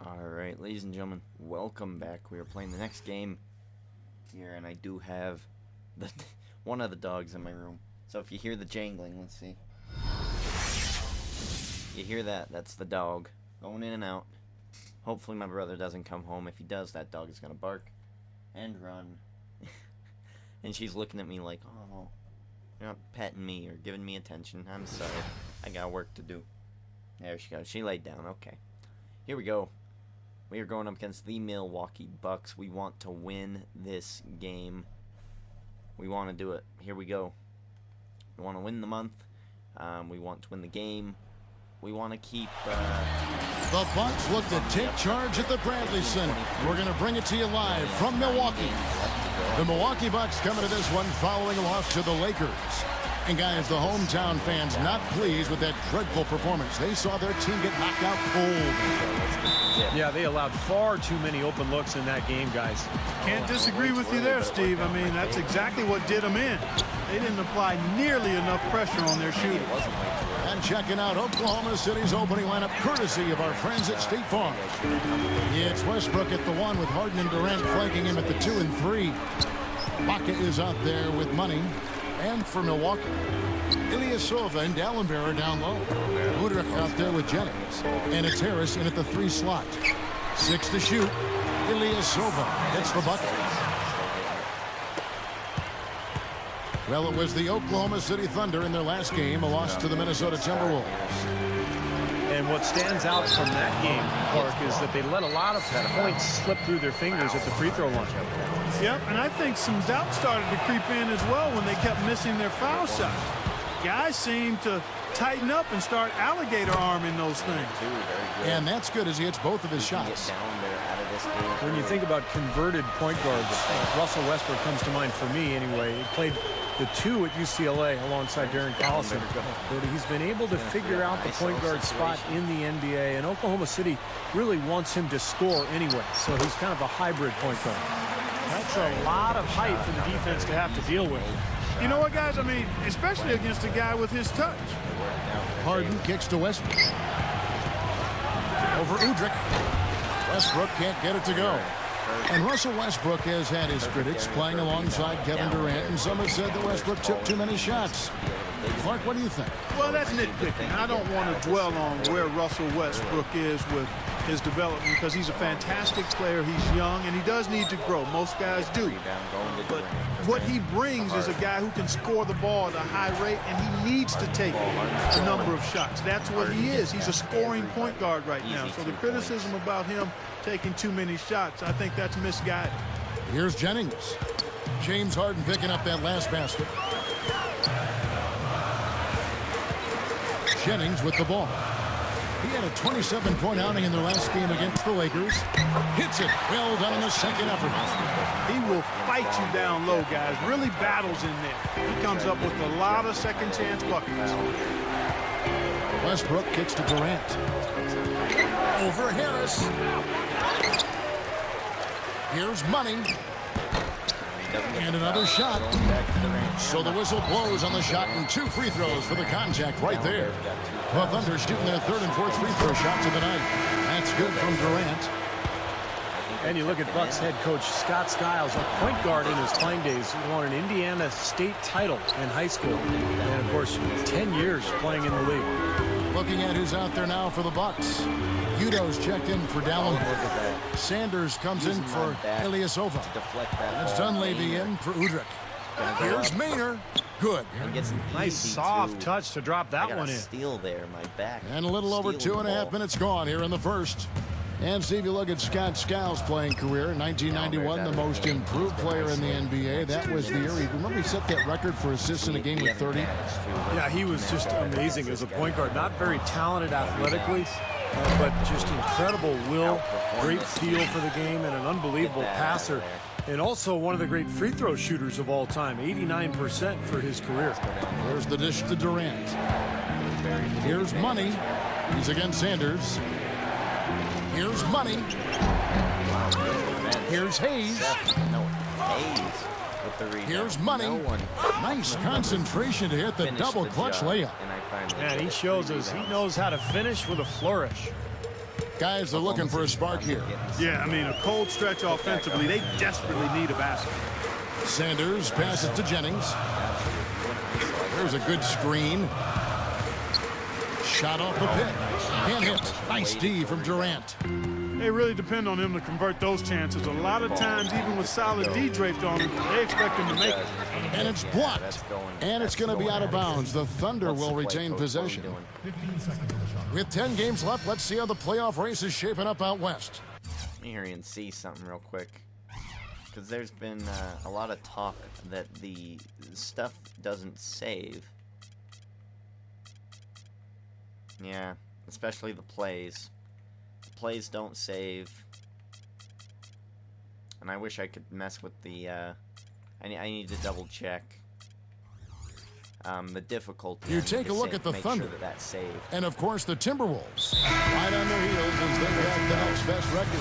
Alright, ladies and gentlemen, welcome back. We are playing the next game here, and I do have one of the dogs in my room. So if you hear the jangling, let's see. You hear that? That's the dog going in and out. Hopefully my brother doesn't come home. If he does, that dog is going to bark and run. And she's looking at me like, oh, you're not petting me or giving me attention. I'm sorry. I got work to do. There she goes. She laid down. Okay. Here we go. We are going up against the Milwaukee Bucks. We want to win this game. We want to do it. Here we go. We want to win the month. We want to win the game. We want to keep... The Bucks look to take charge at the Bradley Center. We're going to bring it to you live from Milwaukee. The Milwaukee Bucks coming to this one following a loss to the Lakers. And guys, the hometown fans not pleased with that dreadful performance. They saw their team get knocked out cold. Yeah, they allowed far too many open looks in that game, guys. Can't disagree with you there, Steve. I mean, that's exactly what did them in. They didn't apply nearly enough pressure on their shooting. And checking out Oklahoma City's opening lineup, courtesy of our friends at State Farm. It's Westbrook at the 1 with Harden and Durant flanking him at the 2 and 3. Baca is out there with Money. And for Milwaukee, Ilyasova and Dallenberg down low. Udrich out there with Jennings. And it's Harris in at the 3 slot. 6 to shoot. Ilyasova hits the bucket. Well, it was the Oklahoma City Thunder in their last game, a loss to the Minnesota Timberwolves. And what stands out from that game, Clark, is that they let a lot of points slip through their fingers at the free throw line. Yep, and I think some doubt started to creep in as well when they kept missing their foul shots. Guys seem to tighten up and start alligator arming those things. And that's good as he hits both of his shots. When you think about converted point guards, Russell Westbrook comes to mind for me anyway. He played the 2 at UCLA alongside Darren Collison. But he's been able to figure out the point guard spot in the NBA, and Oklahoma City really wants him to score anyway. So he's kind of a hybrid point guard. That's a lot of height for the defense to have to deal with. You know what, guys? I mean, especially against a guy with his touch. Harden kicks to Westbrook. Over Udrich. Westbrook can't get it to go. And Russell Westbrook has had his critics playing alongside Kevin Durant, and some have said that Westbrook took too many shots. Clark, what do you think? Well, that's nitpicking. I don't want to dwell on where Russell Westbrook is with his development because he's a fantastic player. He's young, and he does need to grow. Most guys do. But what he brings is a guy who can score the ball at a high rate, and he needs to take a number of shots. That's what he is. He's a scoring point guard right now. So the criticism about him taking too many shots, I think that's misguided. Here's Jennings. James Harden picking up that last basket. Jennings with the ball. He had a 27-point outing in their last game against the Lakers. Hits it. Well done in the second effort. He will fight you down low, guys. Really battles in there. He comes up with a lot of second-chance buckets. Westbrook kicks to Durant. Over Harris. Here's Money. And another shot. So the whistle blows on the shot, and 2 free throws for the contact right there. The Thunder shooting their 3rd and 4th free throw shots of the night. That's good from Durant. And you look at Bucks head coach Scott Skiles, a point guard in his playing days, who won an Indiana State title in high school. And, of course, 10 years playing in the league. Looking at who's out there now for the Bucks. Udo's checked in for Dallenberg. Sanders comes in for Ilyasova. That's Dunleavy in for Udrich. Here's Maynard. Good. Nice soft touch to drop that one in. Steal there, my back. And a little over 2.5 minutes gone here in the first. And Steve, you look at Scott Skiles' playing career in 1991, the most improved player in the NBA. That was the year. Remember he set that record for assists in a game with 30? Yeah, he was just amazing as a point guard. Not very talented athletically, but just incredible will, great feel for the game, and an unbelievable passer. And also one of the great free throw shooters of all time, 89% for his career. There's the dish to Durant. Here's Money. He's against Sanders. Here's Money. Here's Hayes. Here's Money. Nice concentration to hit the double clutch layup. And he shows us he knows how to finish with a flourish. Guys are looking for a spark here. Yeah, I mean, a cold stretch offensively. They desperately need a basket. Sanders passes to Jennings. There's a good screen. Shot off the pick. Can't hit. Nice D from Durant. They really depend on him to convert those chances. A lot of times, even with solid D draped on him, they expect him to make it. And it's blocked. And it's going to be out of bounds. The Thunder will retain possession. With 10 games left, let's see how the playoff race is shaping up out west. Let me hurry and see something real quick. Because there's been a lot of talk that the stuff doesn't save. Yeah, especially the plays. The plays don't save. And I wish I could mess with the... I need to double check the difficulty. You take a look at the Thunder. Sure that's saved. And of course the Timberwolves. Right on their heels as they got the next best record.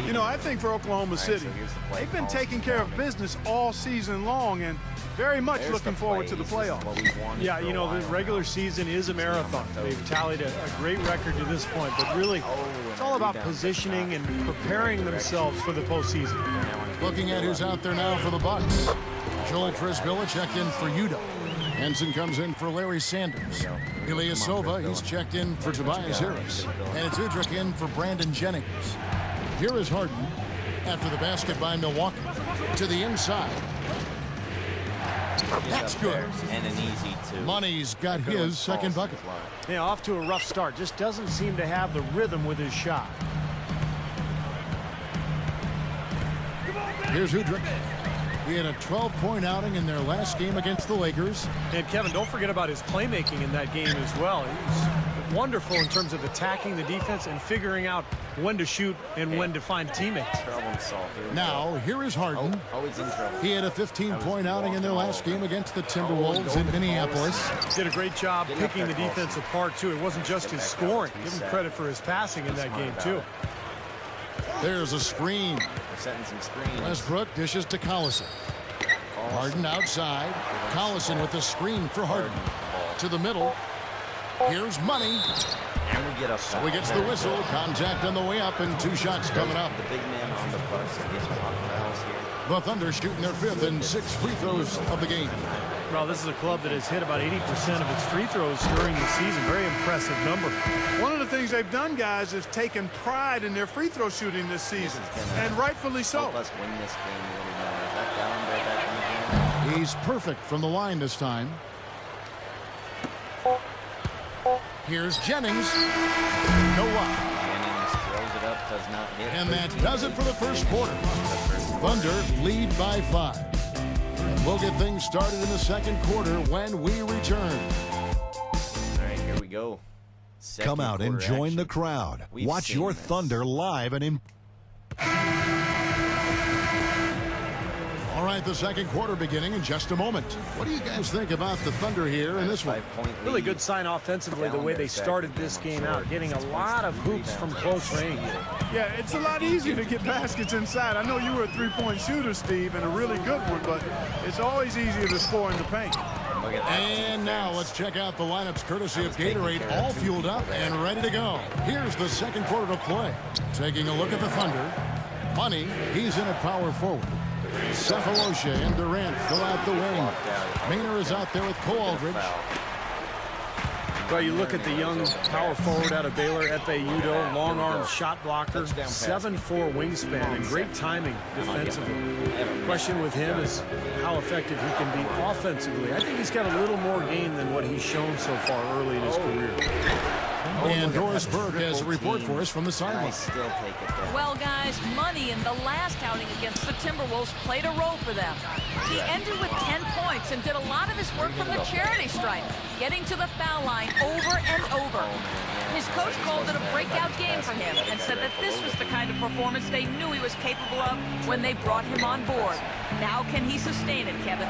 You know, I think for Oklahoma City, they've been taking care of business all season long and very much looking forward to the playoffs. Yeah, you know, the regular season is a marathon. They've tallied a great record to this point, but really, it's all about positioning and preparing themselves for the postseason. Looking at who's out there now for the Bucks. Joel Frisbilla checked in for Udo. Henson comes in for Larry Sanders. Ilyasova, he's checked in for Tobias Harris. And it's Udrich in for Brandon Jennings. Here is Harden after the basket by Milwaukee. To the inside. That's good. And an easy two. Money's got his second bucket. Yeah, off to a rough start. Just doesn't seem to have the rhythm with his shot. Here's Udrich. He had a 12-point outing in their last game against the Lakers. And Kevin, don't forget about his playmaking in that game as well. He's wonderful in terms of attacking the defense and figuring out when to shoot and when to find teammates. Now, here is Harden. Always in trouble. He had a 15-point outing in their last game against the Timberwolves in Minneapolis. Did a great job picking the defense apart, too. It wasn't just his scoring. Give him credit for his passing in that game, too. There's a screen. Setting some screens. Westbrook dishes to Collison. Harden outside. Collison with the screen for Harden. To the middle. Here's Money. And we get a So he gets the whistle. Contact on the way up and 2 shots coming up. The big man on the bus gets a lot of fouls here. The Thunder shooting their 5th and 6th free throws of the game. Well, this is a club that has hit about 80% of its free throws during the season. Very impressive number. One of the things they've done, guys, is taken pride in their free throw shooting this season, and rightfully so. Help us win this game a little more. Is that down there back in the game? He's perfect from the line this time. Here's Jennings. No up. Jennings throws it up, does not hit. And that does it for the first quarter. Thunder lead by 5. And we'll get things started in the second quarter when we return. All right, here we go. Come out and join the crowd. Watch your Thunder live and in. All right, the second quarter beginning in just a moment. What do you guys think about the Thunder here in this one? Really good sign offensively the way they started this game out, getting a lot of hoops from close range. Yeah, it's a lot easier to get baskets inside. I know you were a three-point shooter, Steve, and a really good one, but it's always easier to score in the paint. And now let's check out the lineups courtesy of Gatorade, all fueled up and ready to go. Here's the second quarter to play. Taking a look at the Thunder. Money, he's in at power forward. Cephalosha and Durant fill out the wing. Maynard is out there with Cole Aldridge. Well, you look at the young power forward out of Baylor, Efe Udo, long-arm shot blocker, 7'4" wingspan, and great timing defensively. Question with him is how effective he can be offensively. I think he's got a little more game than what he's shown so far early in his career. And Doris Burke has a report for us from the sideline. Well, guys, Money in the last outing against the Timberwolves played a role for them. He ended with 10 points and did a lot of his work from the charity stripe, getting to the foul line over and over. His coach called it a breakout game for him and said that this was the kind of performance they knew he was capable of when they brought him on board. Now can he sustain it, Kevin?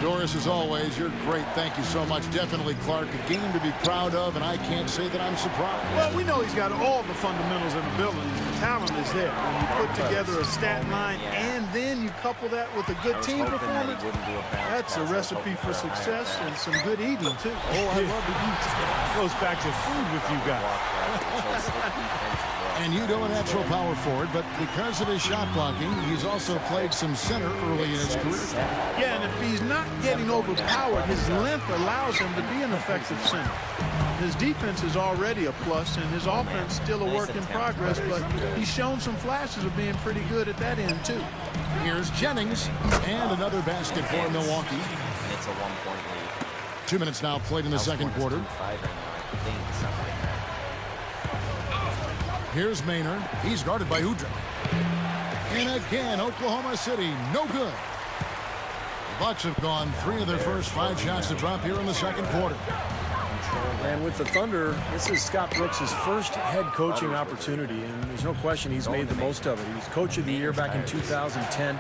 Doris, as always, you're great. Thank you so much. Definitely, Clark, a game to be proud of, and I can't say that I'm surprised. Well, we know he's got all the fundamentals and abilities. The talent is there. When you put together a stat line and then you couple that with a good team performance, that's a recipe for success and some good eating, too. Oh, I love to eat. It goes back to food with you guys. And Udoh, a natural power forward, but because of his shot blocking, he's also played some center early in his career. Yeah, and if he's not getting overpowered, his length allows him to be an effective center. His defense is already a plus, and his offense still a work in progress, but he's shown some flashes of being pretty good at that end, too. Here's Jennings, and another basket for Milwaukee. And it's a 1-point lead. 2 minutes now played in the second quarter. Here's Maynard. He's guarded by Udrih. And again, Oklahoma City, no good. The Bucks have gone 3 of their first 5 shots to drop here in the second quarter. And with the Thunder, this is Scott Brooks' first head coaching opportunity, and there's no question he's made the most of it. He was Coach of the Year back in 2010,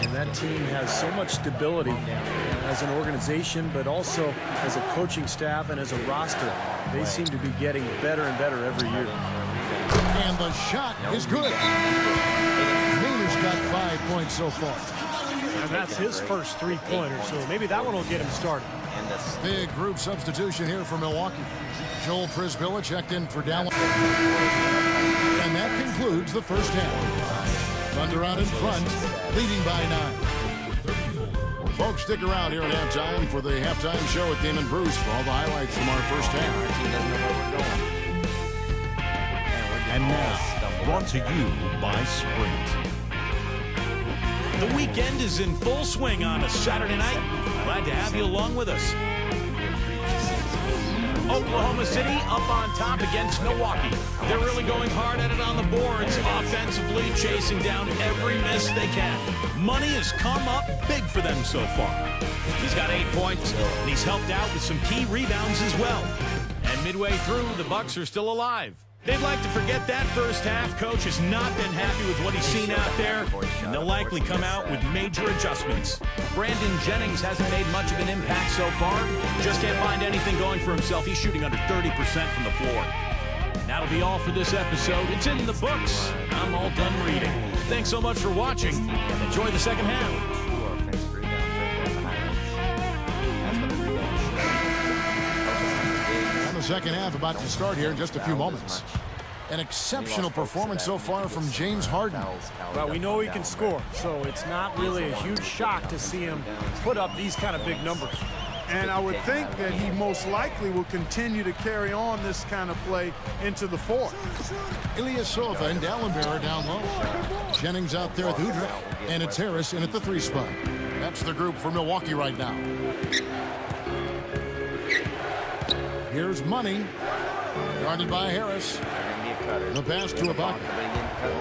and that team has so much stability as an organization, but also as a coaching staff and as a roster. They seem to be getting better and better every year. And the shot is good. Maynard's got 5 points so far. And that's his first 3-pointer, so maybe that one will get him started. Big group substitution here for Milwaukee. Joel Prisbilla checked in for Dallas. And that concludes the first half. Thunder out in front, leading by 9. Folks, stick around here at halftime for the halftime show with Damon Bruce for all the highlights from our first half. And now, brought to you by Sprint. The weekend is in full swing on a Saturday night. Glad to have you along with us. Oklahoma City up on top against Milwaukee. They're really going hard at it on the boards, offensively chasing down every miss they can. Money has come up big for them so far. He's got 8 points, and he's helped out with some key rebounds as well. And midway through, the Bucks are still alive. They'd like to forget that first half. Coach has not been happy with what he's seen out there, and they'll likely come out with major adjustments. Brandon Jennings hasn't made much of an impact so far. Just can't find anything going for himself. He's shooting under 30% from the floor. And that'll be all for this episode. It's in the books. I'm all done reading. Thanks so much for watching. Enjoy the second half. The second half about to start here in just a few moments. An exceptional performance so far from James Harden. Well, we know he can score, so it's not really a huge shock to see him put up these kind of big numbers. And I would think that he most likely will continue to carry on this kind of play into the fourth. Ilyasova and Dallenberg down low. Jennings out there with Udrih, and it's Harris in at the 3 spot. That's the group for Milwaukee right now. Here's Money, guarded by Harris. The pass to Ibaka.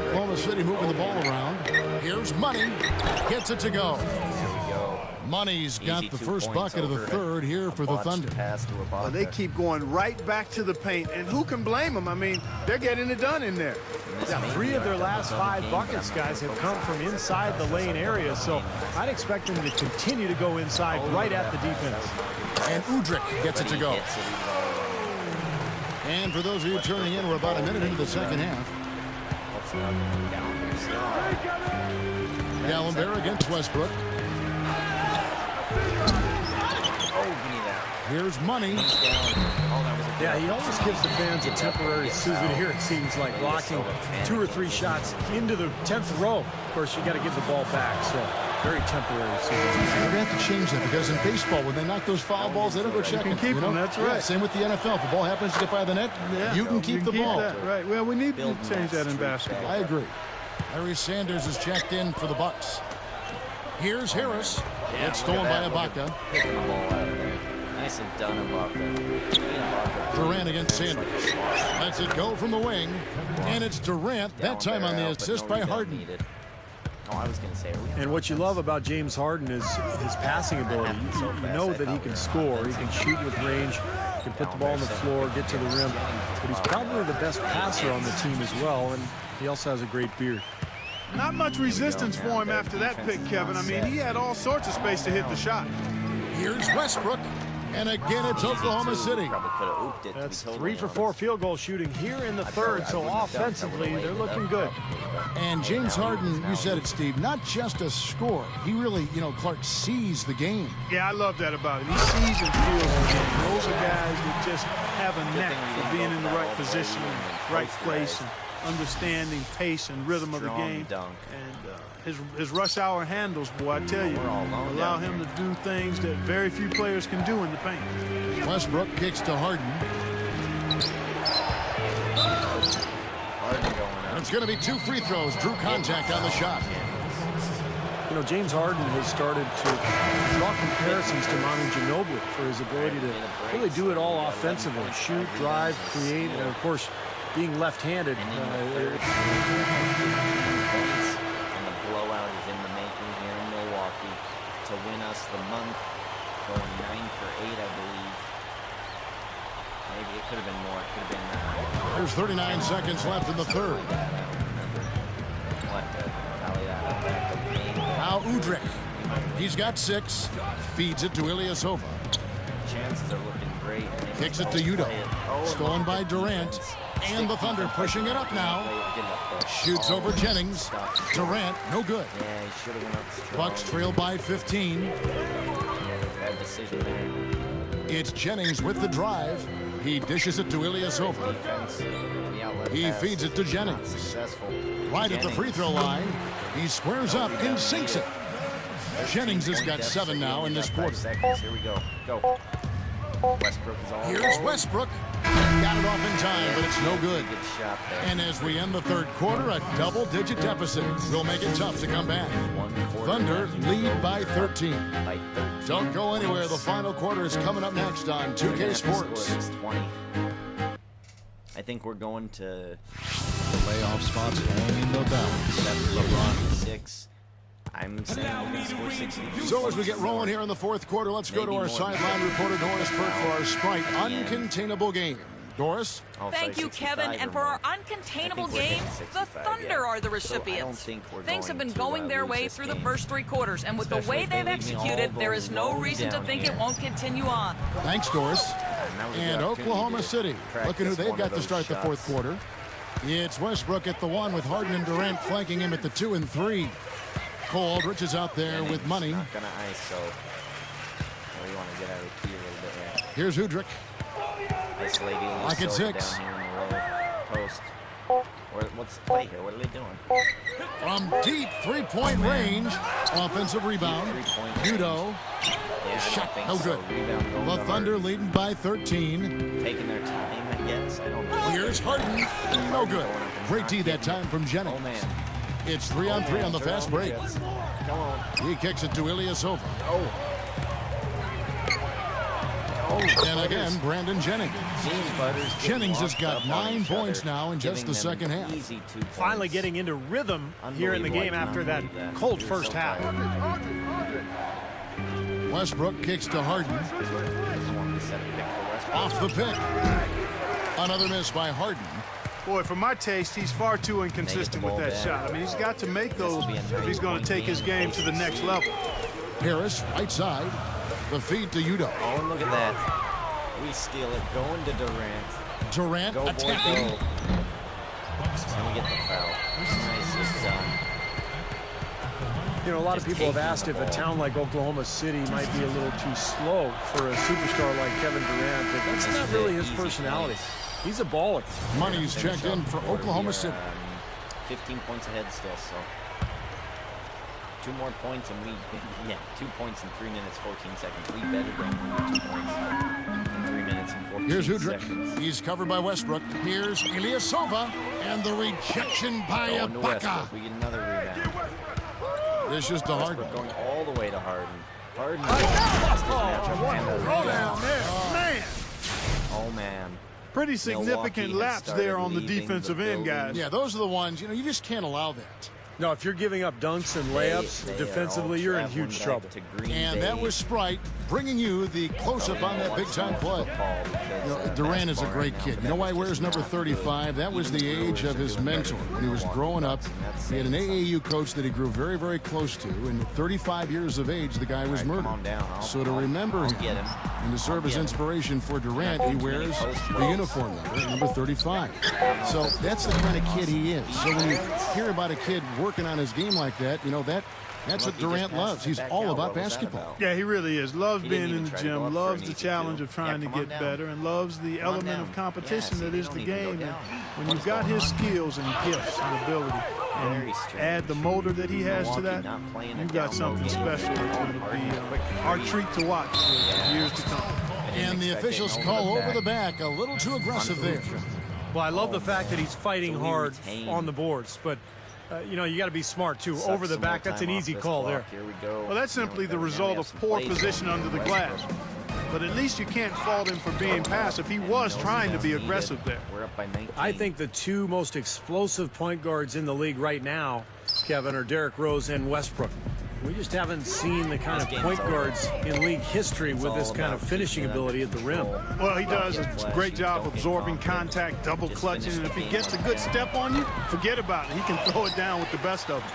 Oklahoma City moving the ball around. Here's Money, gets it to go. Money's got the first bucket of the third here for the Thunder. Well, they keep going right back to the paint, and who can blame them? I mean, they're getting it done in there. Yeah, 3 of their last 5 buckets, guys, have come from inside the lane area, so I'd expect them to continue to go inside right at the defense. And Udrih gets it to go. And for those of you turning in, we're about a minute into the second half. Dallenberg against Westbrook. Here's Money. Yeah, he almost gives the fans a temporary souvenir, it seems like, blocking 2 or 3 shots into the 10th row. Of course, you got to give the ball back, so very temporary souvenir. They're going to have to change that because in baseball, when they knock those foul balls, they don't go checking. You can keep them, that's right. Yeah, same with the NFL. If the ball happens to get by the net, you can keep the ball. That, right. Well, we need to change that in basketball. I agree. Larry Sanders is checked in for the Bucks. Here's Harris. It's stolen by Ibaka. Picking the ball out of there. Nice and done, Ibaka. Durant against Sanders. Lets it go from the wing. And it's Durant, that time on the assist by Harden. Oh, I was going to say. And what you love about James Harden is his passing ability. You know that he can score. He can shoot with range. He can put the ball on the floor, get to the rim. But he's probably the best passer on the team as well. And he also has a great beard. Not much resistance for him after that pick, Kevin. I mean, he had all sorts of space to hit the shot. Here's Westbrook. And again, it's Oklahoma City. That's 3 for 4 field goal shooting here in the third. So offensively, they're looking good. And James Harden, you said it, Steve, not just a scorer. He really, Clark sees the game. Yeah, I love that about him. He sees and feels the game. Those are guys that just have a knack for being in the right position, right place, and understanding pace and rhythm of the game. And his rush hour handles, boy, I tell you, allow him to do things that very few players can do in the paint. Westbrook kicks to Harden. And it's going to be 2 free throws. Drew contact on the shot. James Harden has started to draw comparisons to Manu Ginobili for his ability to really do it all offensively. Shoot, drive, create, and, of course, being left-handed. And the blowout is in the making here in Milwaukee to win us the month, going 9 for 8, I believe. Maybe it could have been more. It could have been. There's 39 seconds left in the third. Now Udrih. He's got 6. Feeds it to Ilyasova. Chances are looking great. Kicks it to Udoh. Stolen by Durant. And the Thunder pushing it up now. Shoots over Jennings. Durant, no good. Yeah, he should have went up strong. Bucks trail by 15. Bad decision there. It's Jennings with the drive. He dishes it to Ilyasova. He feeds it to Jennings. Right at the free throw line. He squares up and sinks it. Jennings has got 7 now in this quarter. Here we go. Go. Westbrook is all. Here's Westbrook. Got it off in time, but it's no good. Good shot there. And as we end the third quarter, a double-digit deficit will make it tough to come back. Thunder lead by 13. Don't go anywhere. The final quarter is coming up next on 2K Sports. 20. I think we're going to The playoff spots hanging the balance. LeBron 6. I'm saying we're going to score 60. So as we get rolling here in the fourth quarter, let's go to our sideline reporter, Doris Burke, for our Sprite Uncontainable game. Doris? Thank you, Kevin. And for our uncontainable game, the Thunder are the recipients. Things have been going their way through the first 3 quarters, and with the way they've executed, there is no reason to think it won't continue on. Thanks, Doris. And Oklahoma City, look at who they've got to start the fourth quarter. It's Westbrook at the 1 with Harden and Durant flanking him at the 2 and 3. Cole Aldrich is out there with money. Not gonna ice, so we want to get out of the key a little bit there. Here's Udrih. This lady Like at 6. down here in the low post. What's the play here? What are they doing? From deep three-point range. Offensive rebound. Udoh. Yeah, Shot no good. The Thunder leading by 13. Taking their time, I guess. I don't know. Here's Harden. No good. Great D that time from Jennings. Oh, man. It's 3 on 3 on the fast break. Come on. He kicks it to Ilyasova. And again, Brandon Jennings. Jennings has got 9 points now in just the second half. Finally getting into rhythm here in the game after that cold first half. Westbrook kicks to Harden. Off the pick. Another miss by Harden. Boy, for my taste, he's far too inconsistent with that shot. I mean, he's got to make those if he's going to take his game to the next level. Harris, right side. The feed to Udoh. Oh, and look at that. We steal it. Going to Durant. Durant Go, boy, attacking. go. And we get the foul. Nicely done. A lot of people have asked if a town like Oklahoma City might be a little too slow for a superstar like Kevin Durant, but that's not really his personality. He's a baller. Money's checked in for Oklahoma City. 15 points ahead still, so 2 more points and 2 points in 3 minutes, 14 seconds. We better bring 2 points in 3 minutes and 14 Here's seconds. Udrih. He's covered by Westbrook. Here's Ilyasova. And the rejection by Going to Ibaka. Westbrook. We get another rebound. This is to Harden. Westbrook going all the way to Harden. Harden. Throw down there, man. Oh, man. Pretty significant Milwaukee laps started there on the leaving defensive the end, guys. building. Yeah, those are the ones, you just can't allow that. No, if you're giving up dunks and layups They are defensively, all you're in traveling huge back trouble. to Green And Bay. that was Sprite bringing you the close-up on that big-time play. You know, Durant is a great kid. You know why he wears number 35? That was the age of his mentor when he was growing up. He had an AAU coach that he grew very, very close to, and at 35 years of age, the guy was murdered. So to remember him and to serve as inspiration for Durant, he wears the uniform number 35. So that's the kind of kid he is. So when you hear about a kid working on his game like that, you know, that's what Durant loves. He's all about basketball. Yeah, he really is. Loves being in the gym, loves the challenge of trying to get better, and loves the element of competition that is the game. And when you've got his skills and gifts and ability, and add the motor that he has to that, you've got something special that's going to be our treat to watch for years to come. And the officials call over the back, a little too aggressive there. Well, I love the fact that he's fighting hard on the boards, but you know, you got to be smart too. Over the back, that's an easy call there. Well, that's simply the result of poor position under the glass. But at least you can't fault him for being passive. He was trying to be aggressive there. I think the two most explosive point guards in the league right now, Kevin, are Derrick Rose and Westbrook. We just haven't seen the kind of point guards in league history with this kind of finishing ability at the rim. Well, he does a great job absorbing contact, double clutching, and if he gets a good step on you, forget about it. He can throw it down with the best of them.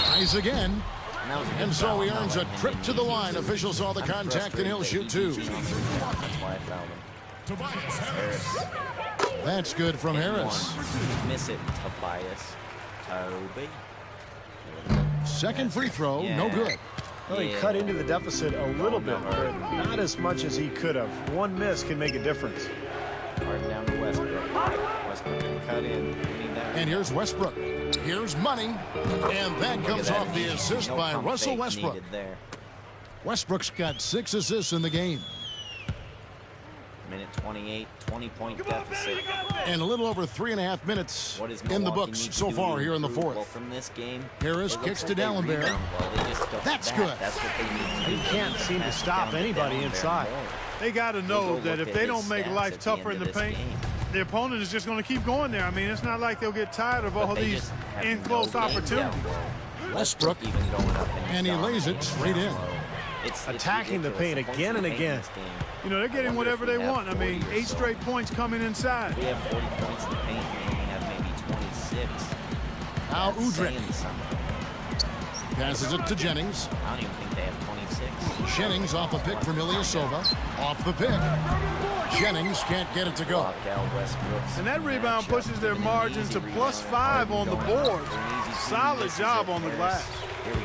Tries again. And so he earns a trip to the line. Officials saw the contact, and he'll shoot two. That's why I fouled him. That's good from Harris. Miss it, Tobias. Toby. Second free throw, no good. Well, he cut into the deficit a little bit, but not as much as he could have. One miss can make a difference. Hard down to Westbrook. Westbrook can cut in. And here's Westbrook. Here's money. And that comes off the assist by Russell Westbrook. Westbrook's got 6 assists in the game. Minute 28, 20-point deficit. And a little over 3.5 minutes in the books so far here in the fourth. Well, from this game, Harris kicks to Dallenberg. That's good. That's what they need. He can't seem to stop anybody inside. They got to know that if they don't make life tougher in the paint, the opponent is just going to keep going there. I mean, it's not like they'll get tired of all these in-close opportunities. Westbrook, and he lays it straight in. It's attacking the paint again and again. You know, they're getting whatever they want. I mean, 8 straight points coming inside. We have 40 points in the paint, and we have maybe 26. Now Udrih passes it to Jennings. I don't even think they have 26. Jennings off a pick from Ilyasova. Off the pick. Jennings can't get it to go. And that rebound pushes their margin to +5 on the board. Solid job on the glass.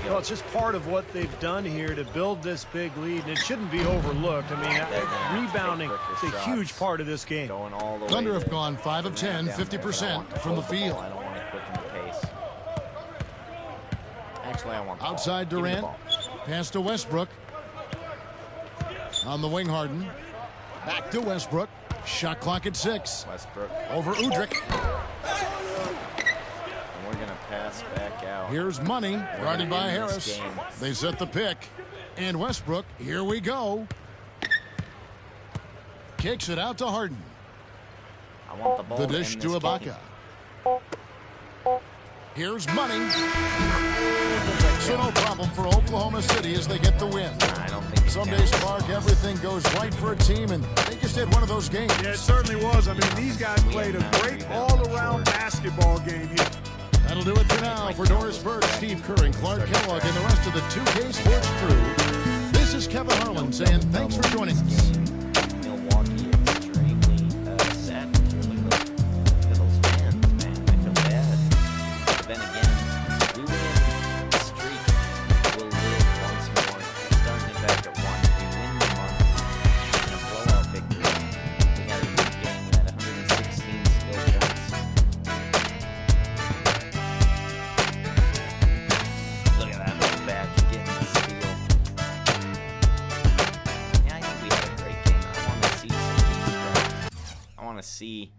Well, it's just part of what they've done here to build this big lead, and it shouldn't be overlooked. I mean, rebounding is a huge part of this game. Thunder have gone 5 of 10, 50% from the field. I don't want to quicken the pace. Actually, I want the outside ball. Durant. Pass to Westbrook. On the wing, Harden. Back to Westbrook. Shot clock at 6. Westbrook. Over Udrih. And we're going to pass back out. Here's money. Guarded by Harris. They set the pick. And Westbrook, here we go. Kicks it out to Harden. I want the ball. The dish to Ibaka. Here's money. So no problem for Oklahoma City as they get the win. I don't think some days, Mark, everything goes right for a team, and they just had one of those games. Yeah, it certainly was. I mean, these guys played a great all-around basketball game here. That'll do it for now. For Doris Burke, Steve Kerr, and Clark Kellogg, and the rest of the 2K Sports crew, this is Kevin Harlan saying thanks for joining us. Milwaukee extremely sad for those fans, man. I feel bad. But then again, we win. The streak will live once more. Starting it back at 1. We win the month in a blowout victory. We had a good game. We had 116 skill points. Look at that move back, getting the steal. Yeah, I think we had a great game. I want to see some defense. I want to see.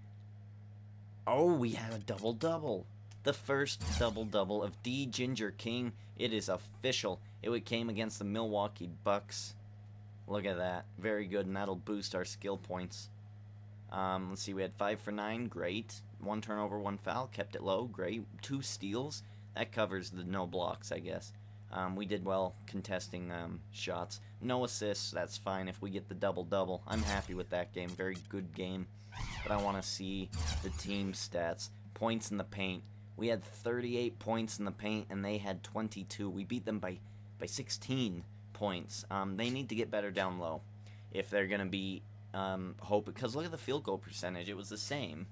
Oh, we had a double-double. The first double-double of D. Ginger King. It is official. It came against the Milwaukee Bucks. Look at that. Very good, and that'll boost our skill points. Let's see. We had 5 for 9. Great. 1 turnover, 1 foul. Kept it low. Great. 2 steals. That covers the no blocks, I guess. We did well contesting shots. No assists, that's fine if we get the double-double. I'm happy with that game. Very good game. But I want to see the team stats. Points in the paint. We had 38 points in the paint, and they had 22. We beat them by 16 points. They need to get better down low if they're going to be because look at the field goal percentage. It was the same.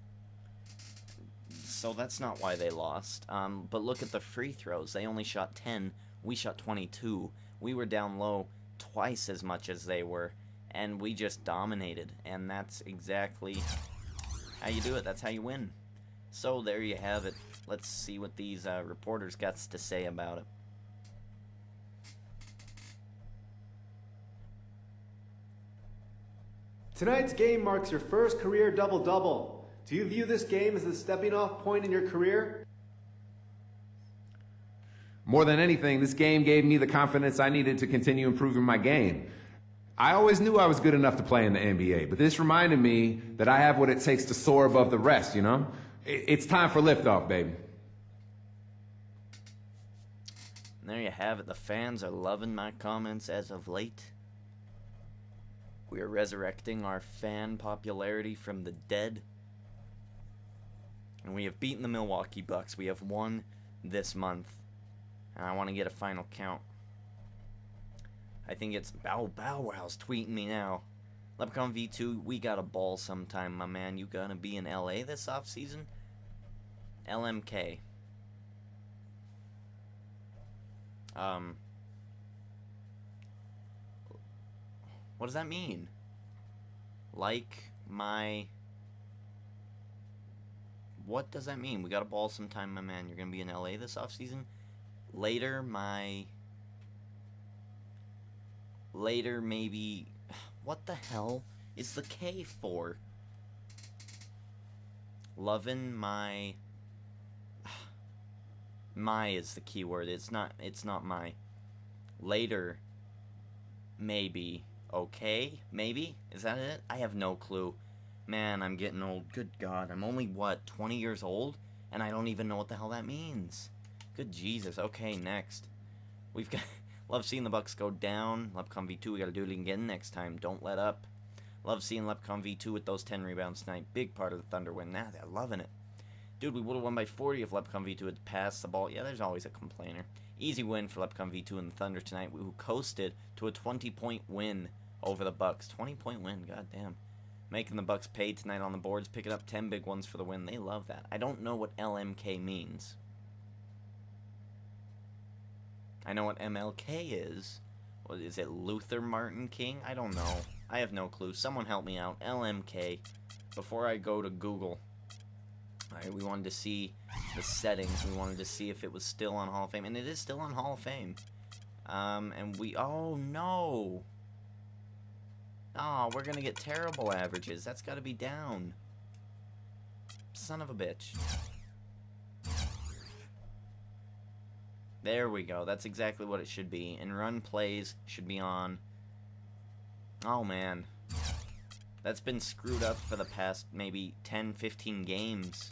So that's not why they lost. But look at the free throws. They only shot 10. We shot 22. We were down low twice as much as they were, and we just dominated. And that's exactly how you do it. That's how you win. So there you have it. Let's see what these reporters got to say about it. Tonight's game marks your first career double-double. Do you view this game as a stepping-off point in your career? More than anything, this game gave me the confidence I needed to continue improving my game. I always knew I was good enough to play in the NBA, but this reminded me that I have what it takes to soar above the rest, you know? It's time for liftoff, baby. And there you have it. The fans are loving my comments as of late. We are resurrecting our fan popularity from the dead. And we have beaten the Milwaukee Bucks. We have won this month. And I want to get a final count. I think it's Bow Wow's tweeting me now. Leprechaun V2, we got a ball sometime, my man. You gonna be in LA this offseason? LMK. What does that mean? Like my... What does that mean? We got a ball sometime, my man. You're gonna be in LA this offseason? Later, maybe... What the hell is the K for? Lovin' my... My is the keyword. It's not my. Later, maybe. Okay? Maybe? Is that it? I have no clue. Man, I'm getting old. Good God. I'm only, what, 20 years old? And I don't even know what the hell that means. Good Jesus. Okay, next. We've got... Love seeing the Bucks go down. Leprechaun V2, we gotta do it again next time. Don't let up. Love seeing Leprechaun V2 with those 10 rebounds tonight. Big part of the Thunder win. Nah, they're loving it. Dude, we would have won by 40 if Leprechaun V2 had passed the ball. Yeah, there's always a complainer. Easy win for Leprechaun V2 and the Thunder tonight, who coasted to a 20-point win over the Bucks. 20-point win, goddamn. Making the Bucks pay tonight on the boards, picking up 10 big ones for the win. They love that. I don't know what LMK means. I know what MLK is. What is it, Luther Martin King? I don't know. I have no clue. Someone help me out. LMK. Before I go to Google. Alright, we wanted to see the settings. We wanted to see if it was still on Hall of Fame. And it is still on Hall of Fame. And we... Oh, no! Oh, we're gonna get terrible averages. That's gotta be down. Son of a bitch. There we go. That's exactly what it should be. And run plays should be on. Oh, man. That's been screwed up for the past maybe 10, 15 games.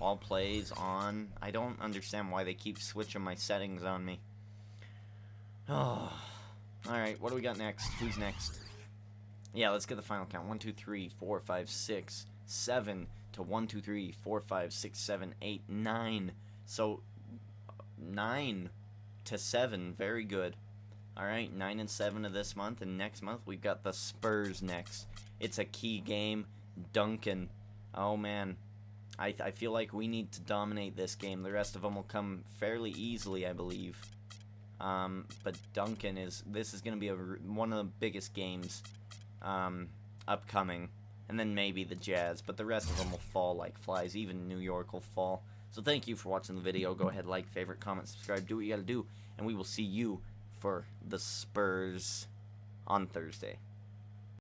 All plays on. I don't understand why they keep switching my settings on me. Oh. Alright, what do we got next? Who's next? Yeah, let's get the final count. 1, 2, 3, 4, 5, 6, 7 to 1, 2, 3, 4, 5, 6, 7, 8, 9. So, 9 to 7. Very good. Alright, 9 and 7 of this month, and next month we've got the Spurs next. It's a key game. Duncan. Oh, man. I feel like we need to dominate this game. The rest of them will come fairly easily, I believe. But Duncan this is going to be one of the biggest games upcoming. And then maybe the Jazz, but the rest of them will fall like flies. Even New York will fall. So thank you for watching the video. Go ahead, like, favorite, comment, subscribe, do what you gotta do. And we will see you for the Spurs on Thursday.